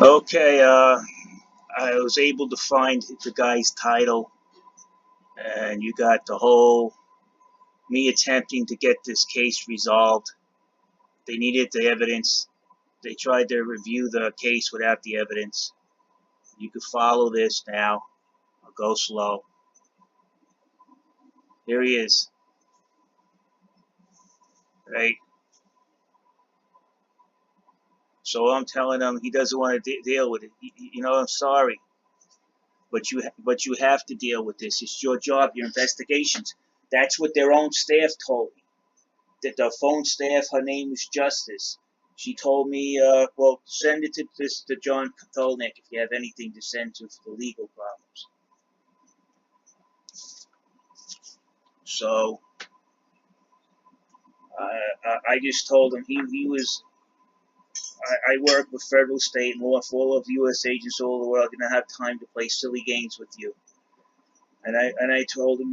Okay, I was able to find the guy's title, and you got the whole me attempting to get this case resolved. They needed the evidence. They tried to review the case without the evidence. You could follow this now. I'll go slow. Here he is. Right? So I'm telling him he doesn't want to deal with it. I'm sorry, but you have to deal with this. It's your job, your investigations. That's what their own staff told me. That the phone staff, her name is Justice. She told me, well, send it to John Katolnik if you have anything to send to for the legal problems. So I just told him he was. I work with federal, state, and law for all of the U.S. agents all over the world. I don't have time to play silly games with you. And I told him,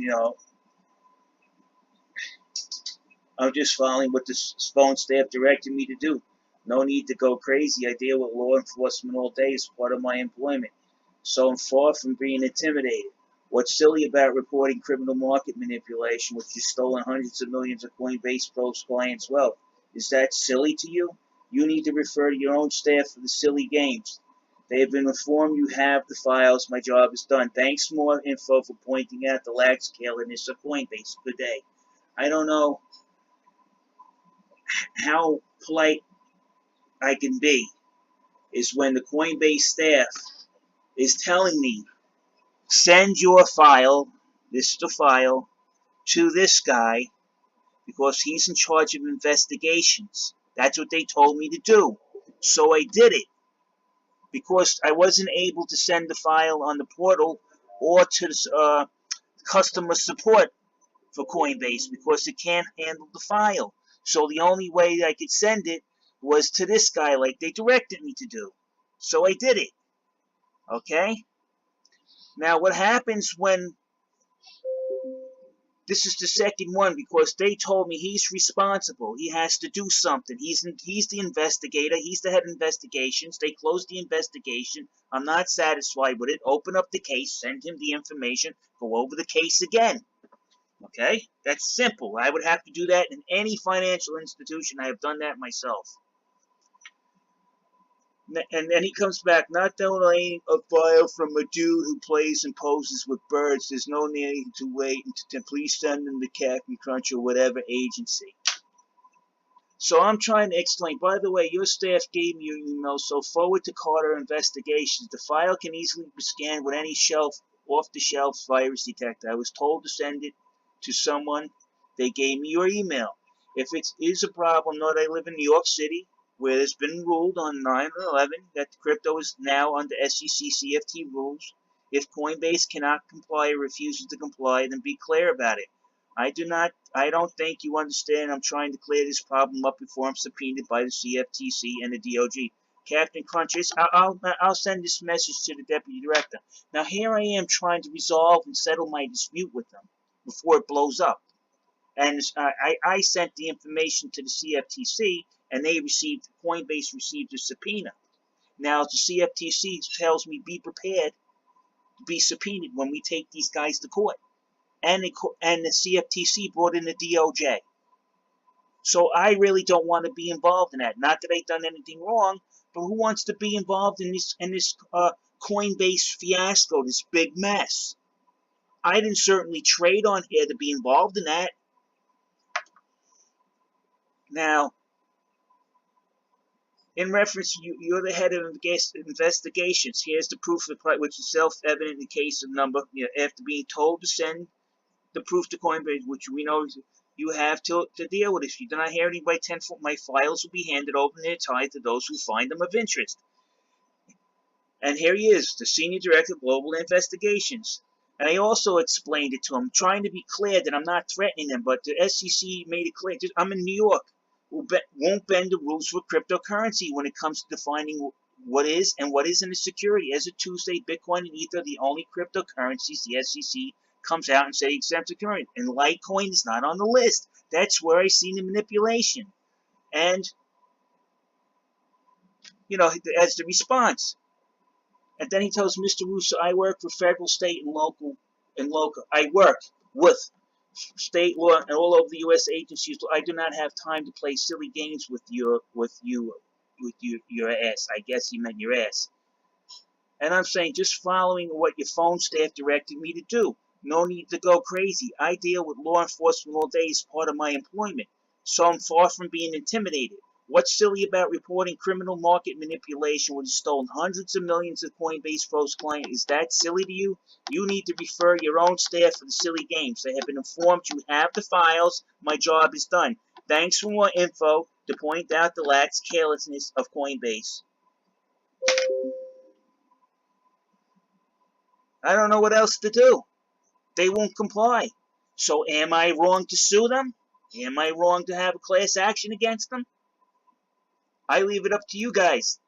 I'm just following what the phone staff directed me to do. No need to go crazy. I deal with law enforcement all day as part of my employment. So I'm far from being intimidated. What's silly about reporting criminal market manipulation, which has stolen hundreds of millions of Coinbase Pro clients' wealth? Is that silly to you? You need to refer to your own staff for the silly games. They have been informed you have the files. My job is done. Thanks for more info for pointing out the lag scaleness of Coinbase. Good day. I don't know how polite I can be is when the Coinbase staff is telling me, send your file, this is the file, to this guy because he's in charge of investigations. That's what they told me to do. So I did it because I wasn't able to send the file on the portal or to customer support for Coinbase because it can't handle the file. So the only way I could send it was to this guy like they directed me to do. So I did it. Okay? Now what happens when this is the second one because they told me he's responsible. He has to do something. He's the investigator. He's the head of investigations. They closed the investigation. I'm not satisfied with it. Open up the case. Send him the information. Go over the case again. Okay? That's simple. I would have to do that in any financial institution. I have done that myself. And then he comes back, not downloading a file from a dude who plays and poses with birds. There's no need to wait to please send them to Captain Crunch or whatever agency. So I'm trying to explain, by the way, your staff gave me your email, so forward to Carter Investigations. The file can easily be scanned with any off-the-shelf virus detector. I was told to send it to someone. They gave me your email. If it is a problem, note I live in New York City, where it's been ruled on 9/11 that crypto is now under SEC CFT rules. If Coinbase cannot comply or refuses to comply, then be clear about it. I don't think you understand. I'm trying to clear this problem up before I'm subpoenaed by the CFTC and the DOJ. Captain Crunches, I'll send this message to the deputy director. Now here I am trying to resolve and settle my dispute with them before it blows up. And I sent the information to the CFTC, and Coinbase received a subpoena. Now the CFTC tells me be prepared to be subpoenaed when we take these guys to court. And the CFTC brought in the DOJ. So I really don't want to be involved in that. Not that I've done anything wrong, but who wants to be involved in this Coinbase fiasco, this big mess? I didn't certainly trade on here to be involved in that. Now, in reference, you're the head of investigations. Here's the proof of the which is self-evident in the case of number. After being told to send the proof to Coinbase, which we know you have to deal with. If you do not hear anything by 10 foot, my files will be handed over in their time to those who find them of interest. And here he is, the Senior Director of Global Investigations. And I also explained it to him, trying to be clear that I'm not threatening them, but the SEC made it clear. I'm in New York. Won't bend the rules for cryptocurrency when it comes to defining what is and what isn't a security. As of Tuesday, Bitcoin and Ether are the only cryptocurrencies the SEC comes out and say exempt security. And Litecoin is not on the list. That's where I seen the manipulation. And as the response. And then he tells Mr. Russo, I work for federal, state, and local. I work with state law and all over the U.S. agencies. I do not have time to play silly games with your ass. I guess he meant your ass. And I'm saying just following what your phone staff directed me to do. No need to go crazy. I deal with law enforcement all day as part of my employment, so I'm far from being intimidated. What's silly about reporting criminal market manipulation when you stolen hundreds of millions of Coinbase Pro's clients? Is that silly to you? You need to refer your own staff for the silly games. They have been informed you have the files. My job is done. Thanks for more info to point out the lax carelessness of Coinbase. I don't know what else to do. They won't comply. So am I wrong to sue them? Am I wrong to have a class action against them? I leave it up to you guys.